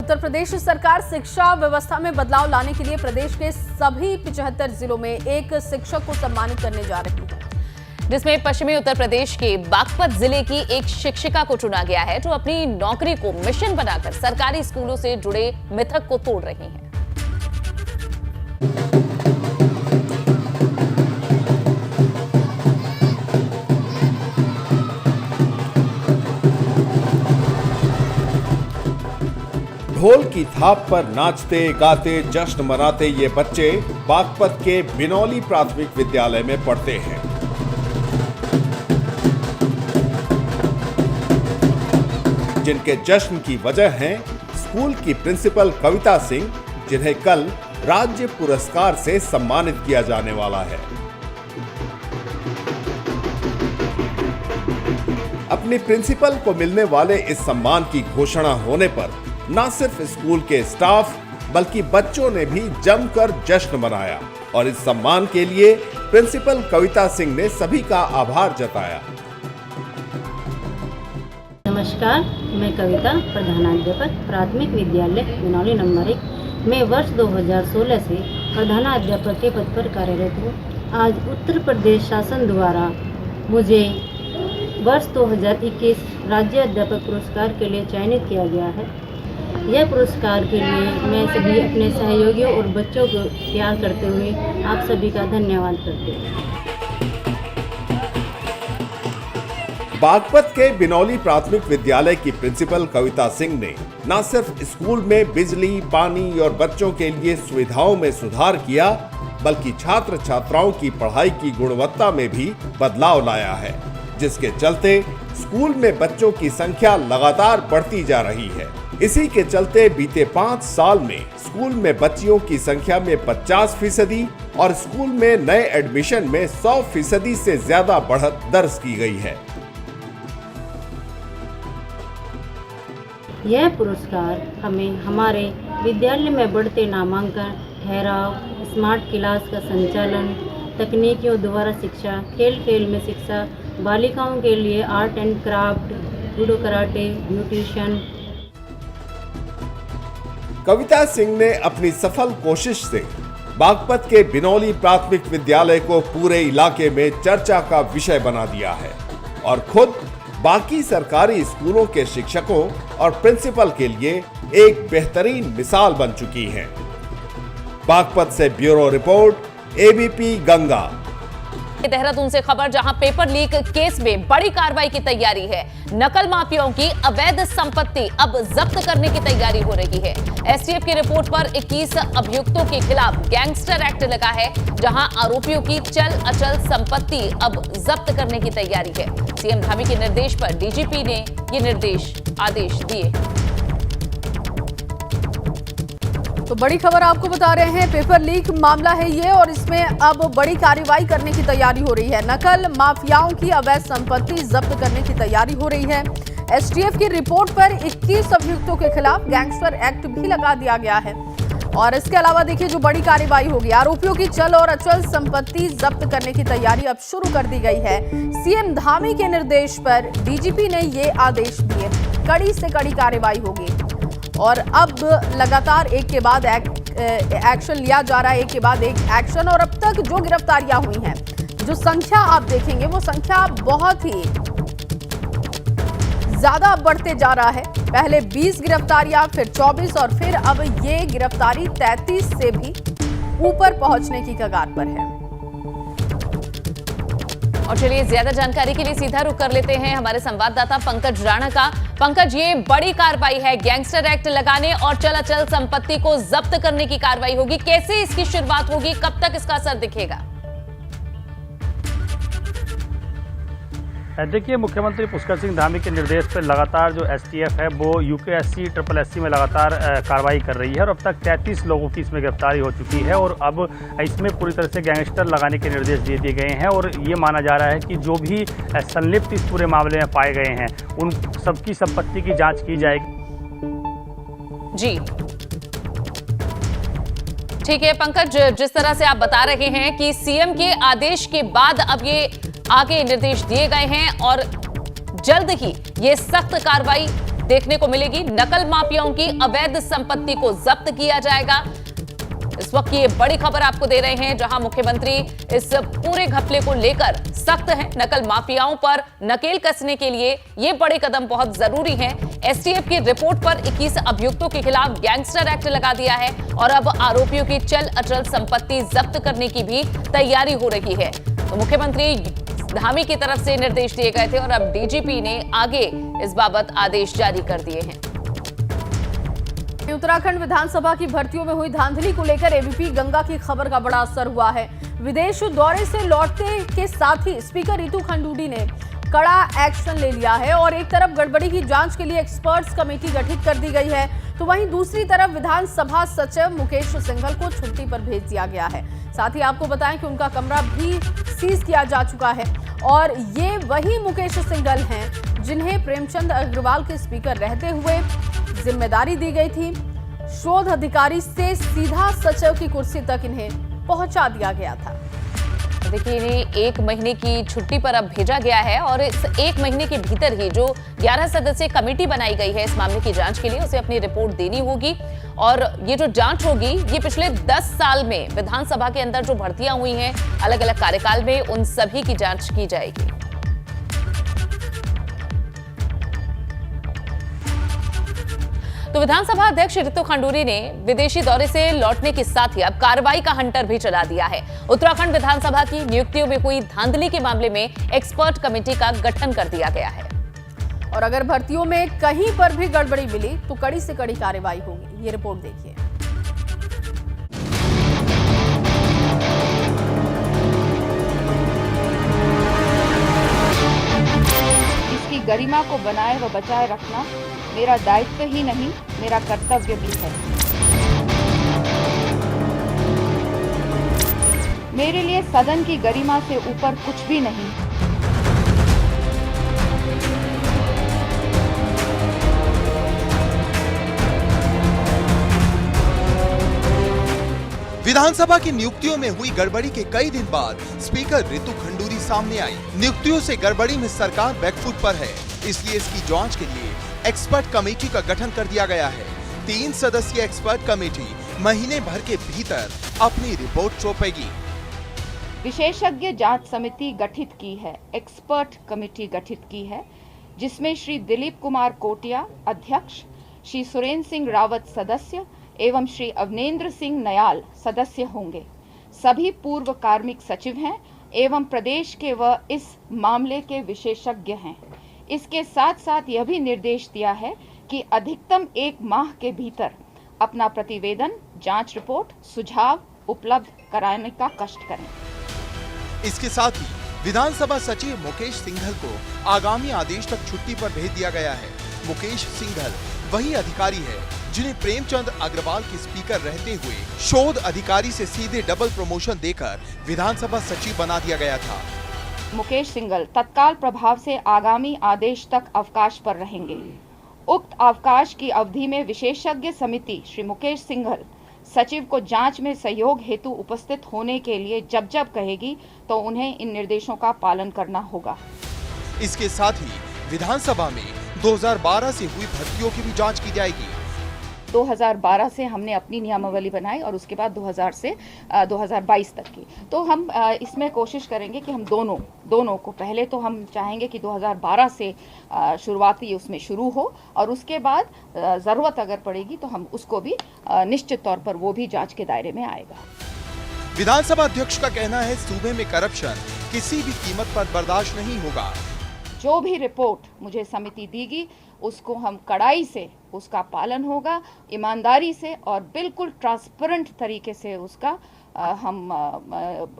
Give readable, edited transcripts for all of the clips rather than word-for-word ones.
उत्तर प्रदेश सरकार शिक्षा व्यवस्था में बदलाव लाने के लिए प्रदेश के सभी 75 जिलों में एक शिक्षक को सम्मानित करने जा रही है, जिसमें पश्चिमी उत्तर प्रदेश के बागपत जिले की एक शिक्षिका को चुना गया है जो अपनी नौकरी को मिशन बनाकर सरकारी स्कूलों से जुड़े मिथक को तोड़ रही हैं। ढोल की थाप पर नाचते गाते जश्न मनाते ये बच्चे बागपत के बिनौली प्राथमिक विद्यालय में पढ़ते हैं। जिनके जश्न की वजह है स्कूल की प्रिंसिपल कविता सिंह, जिन्हें कल राज्य पुरस्कार से सम्मानित किया जाने वाला है। अपनी प्रिंसिपल को मिलने वाले इस सम्मान की घोषणा होने पर न सिर्फ स्कूल के स्टाफ बल्कि बच्चों ने भी जमकर जश्न मनाया और इस सम्मान के लिए प्रिंसिपल कविता सिंह ने सभी का आभार जताया। नमस्कार, मैं कविता, प्रधानाध्यापक प्राथमिक विद्यालय बिनौली नंबर 1 में वर्ष 2016 से प्रधानाध्यापक के पद पर कार्यरत हूँ। आज उत्तर प्रदेश शासन द्वारा मुझे वर्ष 2021 राज्य अध्यापक पुरस्कार के लिए चयनित किया गया है। यह पुरस्कार के लिए मैं सभी अपने सहयोगियों और बच्चों को प्यार करते हुए आप सभी का धन्यवाद करते हैं। बागपत के बिनौली प्राथमिक विद्यालय की प्रिंसिपल कविता सिंह ने न सिर्फ स्कूल में बिजली, पानी और बच्चों के लिए सुविधाओं में सुधार किया, बल्कि छात्र छात्राओं की पढ़ाई की गुणवत्ता में भी बदलाव लाया है, जिसके चलते स्कूल में बच्चों की संख्या लगातार बढ़ती जा रही है। इसी के चलते बीते 5 साल में स्कूल में बच्चियों की संख्या में 50% और स्कूल में नए एडमिशन में 100% से ज्यादा बढ़त दर्ज की गई है। यह पुरस्कार हमें हमारे विद्यालय में बढ़ते नामांकन, ठहराव, स्मार्ट क्लास का संचालन, तकनीकियों द्वारा शिक्षा, खेल खेल में शिक्षा, बालिकाओं के लिए art and craft, judo, karate, beautician. Kavita Singh ने अपनी सफल कोशिश से बागपत के बिनौली प्राथमिक विद्यालय को पूरे इलाके में चर्चा का विषय बना दिया है और खुद बाकी सरकारी स्कूलों के शिक्षकों और प्रिंसिपल के लिए एक बेहतरीन मिसाल बन चुकी हैं। बागपत से bureau report, ABP Ganga. Dehradun से खबर, जहां पेपर लीक केस में बड़ी कार्रवाई की तैयारी है। नकल माफियाओं की अवैध संपत्ति अब जब्त करने की तैयारी हो रही है। एसटीएफ की रिपोर्ट पर 21 अभियुक्तों के खिलाफ गैंगस्टर एक्ट लगा है, जहां आरोपियों की चल अचल संपत्ति अब जब्त करने की तैयारी है। सीएम धामी के निर्देश पर डीजीपी ने ये आदेश दिए। तो बड़ी खबर आपको बता रहे हैं, पेपर लीक मामला है ये और इसमें अब बड़ी कार्रवाई करने की तैयारी हो रही है। नकल माफियाओं की अवैध संपत्ति जब्त करने की तैयारी हो रही है। एसटीएफ की रिपोर्ट पर 21 अभियुक्तों के खिलाफ गैंगस्टर एक्ट भी लगा दिया गया है और इसके अलावा देखिए जो बड़ी कार्रवाई होगी, आरोपियों की चल और अचल संपत्ति जब्त करने की तैयारी अब शुरू कर दी गई है। सीएम धामी के निर्देश पर डीजीपी ने ये आदेश दिए, कड़ी से कड़ी कार्रवाई होगी और अब लगातार एक के बाद एक्शन लिया जा रहा है, एक के बाद एक एक्शन। और अब तक जो गिरफ्तारियां हुई हैं, जो संख्या आप देखेंगे वो संख्या बहुत ही ज्यादा बढ़ते जा रहा है। पहले 20 गिरफ्तारियां, फिर 24 और फिर अब ये गिरफ्तारी 33 से भी ऊपर पहुंचने की कगार पर है। और चलिए ज्यादा जानकारी के लिए सीधा रुख कर लेते हैं हमारे संवाददाता पंकज राणा का। पंकज, ये बड़ी कार्रवाई है, गैंगस्टर एक्ट लगाने और चल अचल संपत्ति को जब्त करने की कार्रवाई होगी। कैसे इसकी शुरुआत होगी, कब तक इसका असर दिखेगा? देखिए, मुख्यमंत्री पुष्कर सिंह धामी के निर्देश पर लगातार जो एसटीएफ है वो यूकेएससी SSSC में लगातार कार्रवाई कर रही है और अब तक 33 लोगों की इसमें गिरफ्तारी हो चुकी है और अब इसमें पूरी तरह से गैंगस्टर लगाने के निर्देश दे दिए गए हैं और ये माना जा रहा है कि जो भी संलिप्त इस पूरे मामले में पाए गए हैं उन सबकी संपत्ति की जाँच की जाएगी। जी ठीक है पंकज, जिस तरह से आप बता रहे हैं कि सीएम के आदेश के बाद अब ये आगे निर्देश दिए गए हैं और जल्द ही ये सख्त कार्रवाई देखने को मिलेगी। नकल माफियाओं की अवैध संपत्ति को जब्त किया जाएगा। इस वक्त ये बड़ी खबर आपको दे रहे हैं, जहां मुख्यमंत्री इस पूरे घपले को लेकर सख्त हैं। नकल माफियाओं पर नकेल कसने के लिए ये बड़े कदम बहुत जरूरी हैं। एसटीएफ की रिपोर्ट पर 21 अभियुक्तों के खिलाफ गैंगस्टर एक्ट लगा दिया है और अब आरोपियों की चल अचल संपत्ति जब्त करने की भी तैयारी हो रही है। तो मुख्यमंत्री धामी की तरफ से निर्देश दिए गए थे और अब डीजीपी ने आगे इस बाबत आदेश जारी कर दिए हैं। उत्तराखंड विधानसभा की भर्तियों में हुई धांधली को लेकर एबीपी गंगा की खबर का बड़ा असर हुआ है। विदेश दौरे से लौटने के साथ ही स्पीकर रितु खंडूड़ी ने कड़ा एक्शन ले लिया है और एक तरफ गड़बड़ी की जांच के लिए एक्सपर्ट्स कमेटी गठित कर दी गई है, तो वहीं दूसरी तरफ विधानसभा सचिव मुकेश सिंघल को छुट्टी पर भेज दिया गया है। साथ ही आपको बताएं कि उनका कमरा भी सीज किया जा चुका है और ये वही मुकेश सिंघल हैं जिन्हें प्रेमचंद अग्रवाल के स्पीकर रहते हुए जिम्मेदारी दी गई थी। शोध अधिकारी से सीधा सचिव की कुर्सी तक इन्हें पहुंचा दिया गया था। देखिए, इन्हें 1 महीने की छुट्टी पर अब भेजा गया है और इस 1 महीने के भीतर ही जो 11 सदस्यीय कमेटी बनाई गई है इस मामले की जांच के लिए, उसे अपनी रिपोर्ट देनी होगी और ये जो जांच होगी ये पिछले 10 साल में विधानसभा के अंदर जो भर्तियां हुई हैं अलग अलग कार्यकाल में, उन सभी की जांच की जाएगी। तो विधानसभा अध्यक्ष रितु खंडूड़ी ने विदेशी दौरे से लौटने के साथ ही अब कार्रवाई का हंटर भी चला दिया है। उत्तराखंड विधानसभा की नियुक्तियों में हुई धांधली के मामले में एक्सपर्ट कमेटी का गठन कर दिया गया है और अगर भर्तियों में कहीं पर भी गड़बड़ी मिली तो कड़ी से कड़ी कार्रवाई होगी। ये रिपोर्ट देखिए। इसकी गरिमा को बनाए व बचाए रखना मेरा दायित्व ही नहीं, मेरा कर्तव्य भी है। मेरे लिए सदन की गरिमा से ऊपर कुछ भी नहीं। विधानसभा की नियुक्तियों में हुई गड़बड़ी के कई दिन बाद स्पीकर रितु खंडूड़ी सामने आई। नियुक्तियों से गड़बड़ी में सरकार बैकफुट पर है, इसलिए इसकी जांच के लिए एक्सपर्ट कमेटी का गठन कर दिया गया है। 3 सदस्यीय एक्सपर्ट कमेटी महीने भर के भीतर अपनी रिपोर्ट सौंपेगी। विशेषज्ञ जांच समिति गठित की है, एक्सपर्ट कमेटी गठित की है, जिसमें श्री दिलीप कुमार कोटिया अध्यक्ष, श्री सुरेंद्र सिंह रावत सदस्य एवं श्री अवनेंद्र सिंह नयाल सदस्य होंगे। सभी पूर्व कार्मिक सचिव हैं एवं प्रदेश के व इस मामले के विशेषज्ञ हैं। इसके साथ साथ यह भी निर्देश दिया है कि अधिकतम 1 माह के भीतर अपना प्रतिवेदन, जांच रिपोर्ट, सुझाव उपलब्ध कराने का कष्ट करें। इसके साथ ही विधानसभा सचिव मुकेश सिंघल को आगामी आदेश तक छुट्टी पर भेज दिया गया है। मुकेश सिंघल वही अधिकारी है जिन्हें प्रेमचंद अग्रवाल के स्पीकर रहते हुए शोध अधिकारी से सीधे डबल प्रमोशन देकर विधानसभा सचिव बना दिया गया था। मुकेश सिंघल तत्काल प्रभाव से आगामी आदेश तक अवकाश पर रहेंगे। उक्त अवकाश की अवधि में विशेषज्ञ समिति श्री मुकेश सिंघल सचिव को जांच में सहयोग हेतु उपस्थित होने के लिए जब जब कहेगी तो उन्हें इन निर्देशों का पालन करना होगा। इसके साथ ही विधानसभा में 2012 से हुई भर्तियों की भी जांच की जाएगी। 2012 से हमने अपनी नियमावली बनाई और उसके बाद 2000 से 2022 तक की। तो हम इसमें कोशिश करेंगे कि हम दोनों को, पहले तो हम चाहेंगे कि 2012 से शुरुआती उसमें शुरू हो और उसके बाद ज़रूरत अगर पड़ेगी तो हम उसको भी निश्चित तौर पर वो भी जांच के दायरे में आएगा। विधानसभा अध्यक्ष का कहना है सूबे में करप्शन किसी भी कीमत पर बर्दाश्त नहीं होगा। जो भी रिपोर्ट मुझे समिति देगी उसको हम कड़ाई से उसका पालन होगा, ईमानदारी से और बिल्कुल ट्रांसपेरेंट तरीके से उसका हम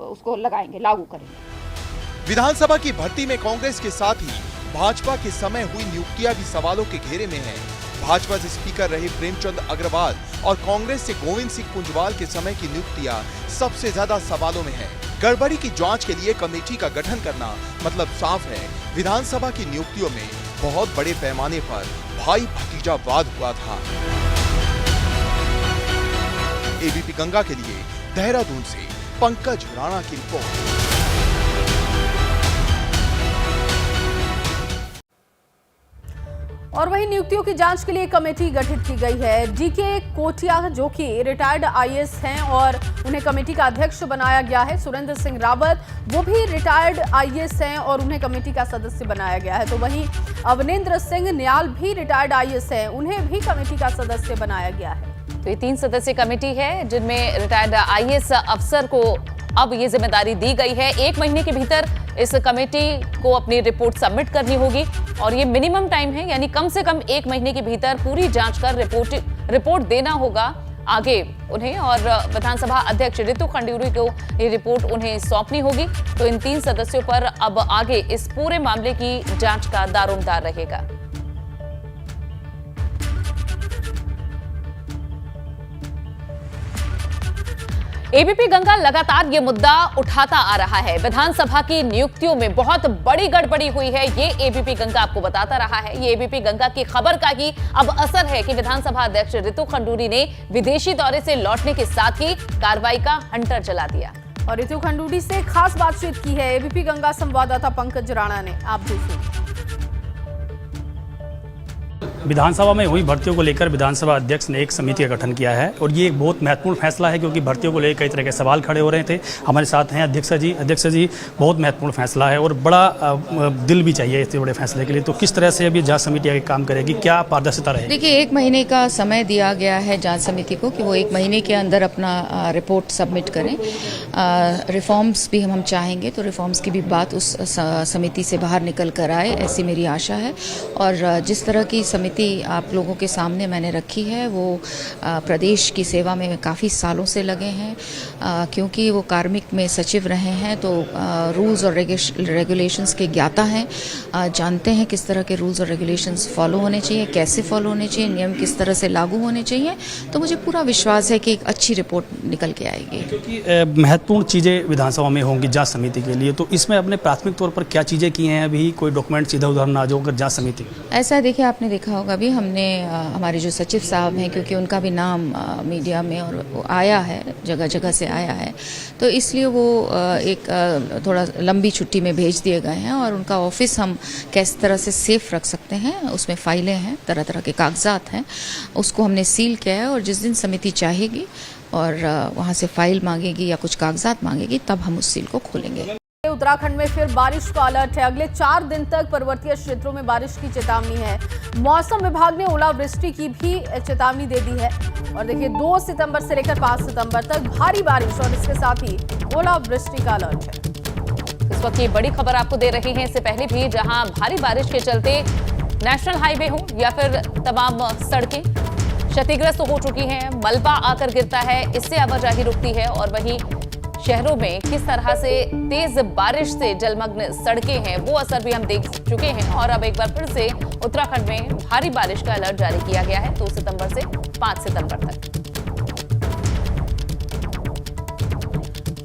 उसको लगाएंगे, लागू करेंगे। विधानसभा की भर्ती में कांग्रेस के साथ ही भाजपा के समय हुई नियुक्तियां भी सवालों के घेरे में है। भाजपा से स्पीकर रहे प्रेमचंद अग्रवाल और कांग्रेस से गोविंद सिंह कुंजवाल के समय की नियुक्तियां सबसे ज्यादा सवालों में है। गड़बड़ी की जांच के लिए कमेटी का गठन करना मतलब साफ है विधानसभा की नियुक्तियों में बहुत बड़े पैमाने पर भाई भतीजावाद हुआ था। एबीपी गंगा के लिए देहरादून से पंकज राणा की रिपोर्ट। और वहीं नियुक्तियों की जांच के लिए कमेटी गठित की गई है। डीके कोटिया जो कि रिटायर्ड आईएएस हैं और उन्हें कमेटी का अध्यक्ष बनाया गया है। सुरेंद्र सिंह रावत वो भी रिटायर्ड आईएएस हैं और उन्हें कमेटी का सदस्य बनाया गया है। तो वहीं अवनिंद्र सिंह न्याल भी रिटायर्ड आईएएस हैं, उन्हें भी कमेटी का सदस्य बनाया गया है। तो ये 3 सदस्यीय कमेटी है जिनमें रिटायर्ड आईएएस अफसर को अब ये जिम्मेदारी दी गई है। 1 महीने के भीतर इस कमेटी को अपनी रिपोर्ट सबमिट करनी होगी और ये मिनिमम टाइम है, यानी कम से कम 1 महीने के भीतर पूरी जांच कर रिपोर्ट देना होगा आगे उन्हें, और विधानसभा अध्यक्ष रितु खंडूरी को ये रिपोर्ट उन्हें सौंपनी होगी। तो इन 3 सदस्यों पर अब आगे इस पूरे मामले की जांच का दारोमदार रहेगा। एबीपी गंगा लगातार ये मुद्दा उठाता आ रहा है। विधानसभा की नियुक्तियों में बहुत बड़ी गड़बड़ी हुई है, ये एबीपी गंगा आपको बताता रहा है। ये एबीपी गंगा की खबर का ही अब असर है कि विधानसभा अध्यक्ष रितु खंडूरी ने विदेशी दौरे से लौटने के साथ ही कार्रवाई का हंटर चला दिया। और रितु खंडूरी से खास बातचीत की है एबीपी गंगा संवाददाता पंकज राणा ने, आप भी सुनिए। विधानसभा में हुई भर्तियों को लेकर विधानसभा अध्यक्ष ने एक समिति का गठन किया है और ये एक बहुत महत्वपूर्ण फैसला है क्योंकि भर्तियों को लेकर कई तरह के सवाल खड़े हो रहे थे। हमारे साथ हैं अध्यक्ष जी बहुत महत्वपूर्ण फैसला है और बड़ा दिल भी चाहिए इतने बड़े फैसले के लिए। तो किस तरह से अभी जांच समिति आगे काम करेगी, क्या पारदर्शिता रहेगी? देखिए, 1 महीने का समय दिया गया है जांच समिति को कि वो 1 महीने के अंदर अपना रिपोर्ट सबमिट करें। रिफॉर्म्स भी हम चाहेंगे तो रिफॉर्म्स की भी बात उस समिति से बाहर निकल कर आए, ऐसी मेरी आशा है। और जिस तरह की समिति आप लोगों के सामने मैंने रखी है वो प्रदेश की सेवा में काफ़ी सालों से लगे हैं, क्योंकि वो कार्मिक में सचिव रहे हैं तो रूल्स और रेगुलेशंस के ज्ञाता हैं, जानते हैं किस तरह के रूल्स और रेगुलेशंस फॉलो होने चाहिए, कैसे फॉलो होने चाहिए, नियम किस तरह से लागू होने चाहिए। तो मुझे पूरा विश्वास है कि एक अच्छी रिपोर्ट निकल के आएगी। क्योंकि महत्वपूर्ण चीज़ें विधानसभा में होंगी जांच समिति के लिए, तो इसमें अपने प्राथमिक तौर पर क्या चीज़ें की हैं? अभी कोई डॉक्यूमेंट इधर उधर ना जाकर जांच समिति ऐसा है, देखिए आपने देखा होगा अभी हमने हमारे जो सचिव साहब हैं, क्योंकि उनका भी नाम मीडिया में और वो आया है, जगह जगह से आया है, तो इसलिए वो एक थोड़ा लंबी छुट्टी में भेज दिए गए हैं और उनका ऑफिस हम किस तरह से सेफ रख सकते हैं, उसमें फाइलें हैं, तरह तरह के कागजात हैं, उसको हमने सील किया है। और जिस दिन समिति चाहेगी और वहाँ से फाइल मांगेगी या कुछ कागजात मांगेगी तब हम उस सील को खोलेंगे। उत्तराखंड में फिर बारिश का अलर्ट है। अगले 4 दिन तक पर्वतीय क्षेत्रों में बारिश की चेतावनी है। मौसम विभाग ने ओलावृष्टि की भी चेतावनी दे दी है। और देखिए 2 सितंबर से लेकर 5 सितंबर तक भारी बारिश और इसके साथ ही ओलावृष्टि का अलर्ट है। इस वक्त ये बड़ी खबर आपको दे रहे हैं, इससे पहले भी जहां भारी बारिश के चलते नेशनल हाईवे हो या फिर तमाम सड़कें क्षतिग्रस्त हो चुकी हैं, मलबा आकर गिरता है, इससे आवाजाही रुकती है। और वहीं शहरों में किस तरह से तेज बारिश से जलमग्न सड़कें हैं वो असर भी हम देख चुके हैं। और अब एक बार फिर से उत्तराखंड में भारी बारिश का अलर्ट जारी किया गया है 2 सितंबर से 5 सितंबर तक।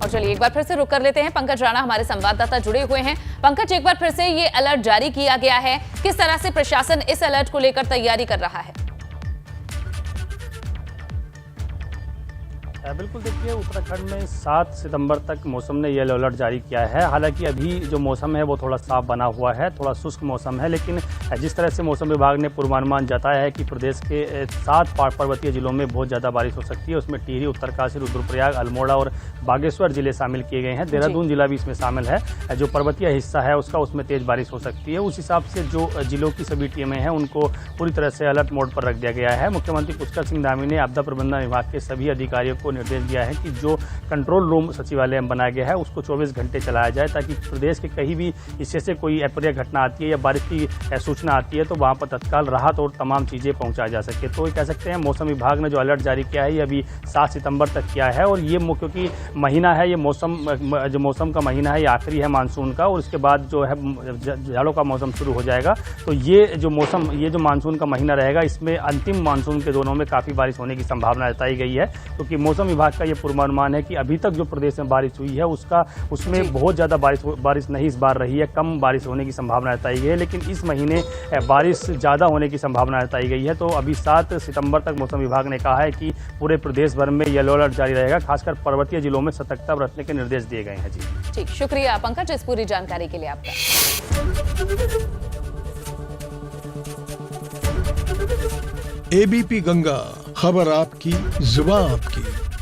और चलिए एक बार फिर से रुक कर लेते हैं, पंकज राणा हमारे संवाददाता जुड़े हुए हैं। पंकज, एक बार फिर से ये अलर्ट जारी किया गया है, किस तरह से प्रशासन इस अलर्ट को लेकर तैयारी कर रहा है? बिल्कुल, देखिए उत्तराखंड में 7 सितंबर तक मौसम ने येलो अलर्ट जारी किया है। हालांकि अभी जो मौसम है वो थोड़ा साफ बना हुआ है, थोड़ा शुष्क मौसम है, लेकिन जिस तरह से मौसम विभाग ने पूर्वानुमान जताया है कि प्रदेश के 7 पर्वतीय जिलों में बहुत ज़्यादा बारिश हो सकती है। उसमें टिहरी, उत्तरकाशी, रुद्रप्रयाग, अल्मोड़ा और बागेश्वर जिले शामिल किए गए हैं। देहरादून जिला भी इसमें शामिल है। जो पर्वतीय हिस्सा है उसका उसमें तेज बारिश हो सकती है। उस हिसाब से जो जिलों की सभी टीमें हैं उनको पूरी तरह से अलर्ट मोड पर रख दिया गया है। मुख्यमंत्री पुष्कर सिंह धामी ने आपदा प्रबंधन विभाग के सभी अधिकारियों को निर्देश दिया है कि जो कंट्रोल रूम सचिवालय में बनाया गया है उसको 24 घंटे चलाया जाए, ताकि प्रदेश के कहीं भी हिस्से से कोई अप्रिय घटना आती है या बारिश की सूचना आती है तो वहां पर तत्काल राहत और तमाम चीज़ें पहुंचाई जा सके। तो ये कह सकते हैं मौसम विभाग ने जो अलर्ट जारी किया है ये अभी 7 सितंबर तक किया है। और ये क्योंकि महीना है, ये मौसम का महीना है, ये आखिरी है मानसून का, और उसके बाद जो है जाड़ों का मौसम शुरू हो जाएगा। तो ये जो मानसून का महीना रहेगा इसमें अंतिम मानसून के दोनों में काफ़ी बारिश होने की संभावना जताई गई है, क्योंकि मौसम विभाग का ये पूर्वानुमान है कि अभी तक जो प्रदेश में बारिश हुई है उसमें बहुत ज़्यादा बारिश नहीं इस बार रही है, कम बारिश होने की संभावना जताई गई है। लेकिन इस महीने बारिश ज़्यादा होने की संभावना जताई गई है। तो अभी 7 सितंबर तक मौसम विभाग ने कहा है कि पूरे प्रदेश भर में येलो अलर्ट जारी रहेगा, खासकर पर्वतीय जिलों में सतर्कता बरतने के निर्देश दिए गए हैं। जी ठीक, शुक्रिया पंकज इस पूरी जानकारी के लिए आपका। एबीपी गंगा, खबर आपकी, जुबान आपकी।